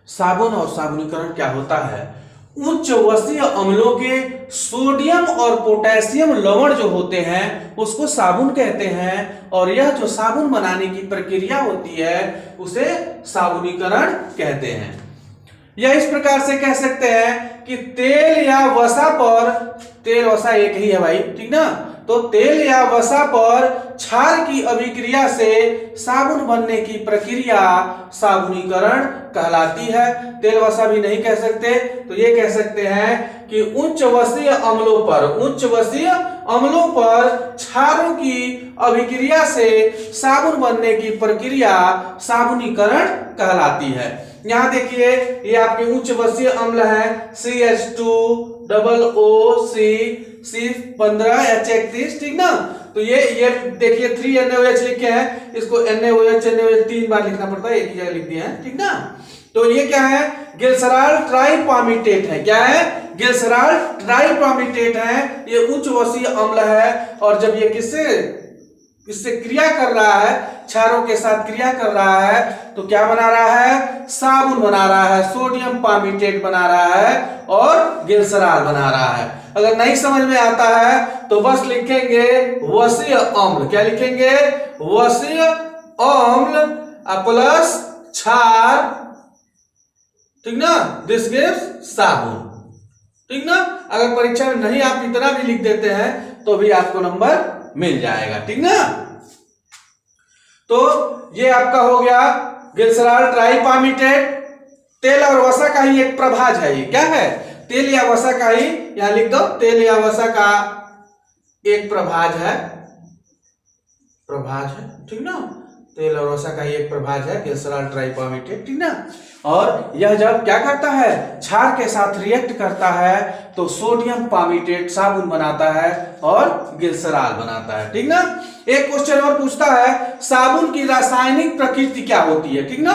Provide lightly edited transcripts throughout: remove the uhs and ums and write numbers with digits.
साबुन और साबुनीकरण क्या होता है, उच्च वसीय अम्लों के सोडियम और पोटेशियम लवण जो होते हैं उसको साबुन कहते हैं, और यह जो साबुन बनाने की प्रक्रिया होती है उसे साबुनीकरण कहते हैं। या इस प्रकार से कह सकते हैं कि तेल या वसा पर, तेल वसा एक ही है भाई, ठीक ना, तो तेल या वसा पर क्षार की अभिक्रिया से साबुन बनने की प्रक्रिया साबुनीकरण कहलाती है। तेल वसा भी नहीं कह सकते, तो ये कह सकते हैं कि उच्च वसीय अम्लों पर, उच्च वसीय अम्लों पर क्षारों की अभिक्रिया से साबुन बनने की प्रक्रिया साबुनीकरण कहलाती है। यहां देखिए ये आपके उच्च वसीय अम्ल है CH2OOC C15H31, ठीक ना, तो ये देखिए 3NaOH लिखे हैं, इसको NaOH NaOH 3 बार लिखना पड़ता है, एक ही जगह लिख दिया है, ठीक ना। तो ये क्या है, ग्लिसरॉल ट्राइपामीटेट है, क्या है, ग्लिसरॉल ट्राइपामीटेट है, ये उच्च वसीय अम्ल है, और जब ये इससे क्रिया कर रहा है, क्षारों के साथ क्रिया कर रहा है, तो क्या बना रहा है, साबुन बना रहा है, सोडियम पामीटेट बना रहा है और ग्लिसरॉल बना रहा है। अगर नहीं समझ में आता है तो बस लिखेंगे वसीय अम्ल, क्या लिखेंगे, वसीय अम्ल प्लस क्षार, ठीक ना, दिस गिव्स साबुन, ठीक ना। अगर परीक्षा में नहीं आप इतना भी लिख देते हैं तो भी आपको नंबर मिल जाएगा, ठीक ना। तो ये आपका हो गया ग्लिसरॉल ट्राइपामीटेट, तेल और वसा का ही एक प्रभाज है, ये क्या है, तेल या वसा का ही, यहां लिख दो, तेल या वसा का एक प्रभाज है, ठीक ना, तेल और वसा का ही एक प्रभाज है ग्लिसरॉल ट्राइपामीटेट, ठीक ना। और यह जब क्या करता है, क्षार के साथ रिएक्ट करता है तो सोडियम पामीटेट साबुन बनाता है और ग्लिसरॉल बनाता है, ठीक ना। एक क्वेश्चन और पूछता है, साबुन की रासायनिक प्रकृति क्या होती है, ठीक ना,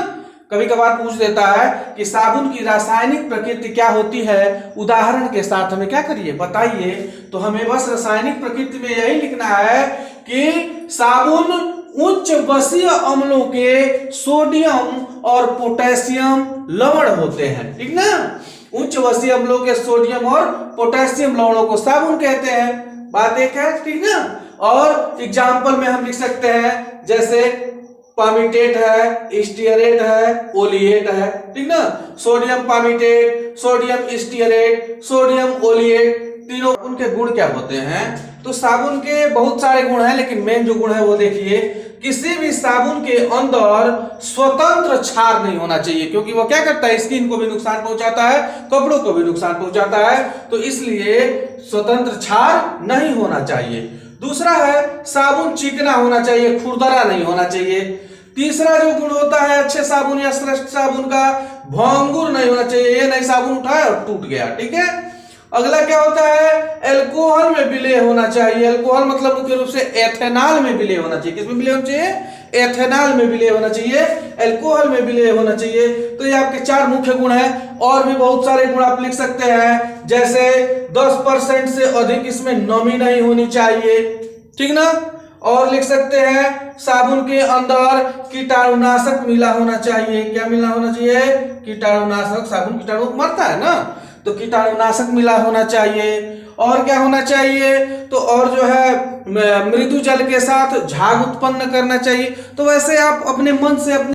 कभी कभार पूछ देता है कि साबुन की रासायनिक प्रकृति क्या होती है, उदाहरण के साथ हमें क्या करिए बताइए। तो हमें बस रासायनिक प्रकृति में यही लिखना है कि साबुन उच्च वसीय अम्लों के सोडियम और पोटेशियम लवण होते हैं, ठीक ना, उच्च वसीय अम्लों के सोडियम और पोटेशियम लवणों को साबुन कहते हैं, बात एक है, ठीक ना। और एग्जाम्पल में हम लिख सकते हैं, जैसे पामीटेट है, स्टीयरेट है, ओलिएट है, ठीक ना, सोडियम पामीटेट, सोडियम स्टीयरेट, सोडियम ओलिएट, तीनों उनके गुण क्या होते हैं। तो साबुन के बहुत सारे गुण हैं, लेकिन मेन जो गुण है वो देखिए, किसी भी साबुन के अंदर स्वतंत्र क्षार नहीं होना चाहिए, क्योंकि वो क्या करता है, स्किन को भी नुकसान पहुंचाता है, कपड़ों को भी नुकसान पहुंचाता है, तो इसलिए स्वतंत्र क्षार नहीं होना चाहिए। दूसरा है, साबुन चिकना होना चाहिए, खुरदरा नहीं होना चाहिए। तीसरा जो गुण होता है अच्छे साबुन या श्रेष्ठ साबुन का, भंगुर नहीं होना चाहिए, ये नहीं साबुन उठाया और टूट गया, ठीक है। अगला क्या होता है, एल्कोहल में विलय होना चाहिए, एल्कोहल मतलब मुख्य रूप से एथेनॉल में विलय होना चाहिए, किसमें विलय होना चाहिए, एथेनॉल में विलय होना चाहिए, एल्कोहल में विलय होना चाहिए। तो ये आपके 4 मुख्य गुण हैं, और भी बहुत सारे गुण आप लिख सकते हैं, जैसे 10% से अधिक इसमें नमी नहीं होनी चाहिए, ठीक ना। और लिख सकते हैं, साबुन के अंदर कीटाणुनाशक मिला होना चाहिए, क्या मिला होना चाहिए, कीटाणुनाशक, साबुन कीटाणु मरता है ना, तो कीटाणुनाशक मिला होना चाहिए। और क्या होना चाहिए, तो और जो है मृदु जल के साथ झाग उत्पन्न करना चाहिए। तो वैसे आप अपने मन से अपने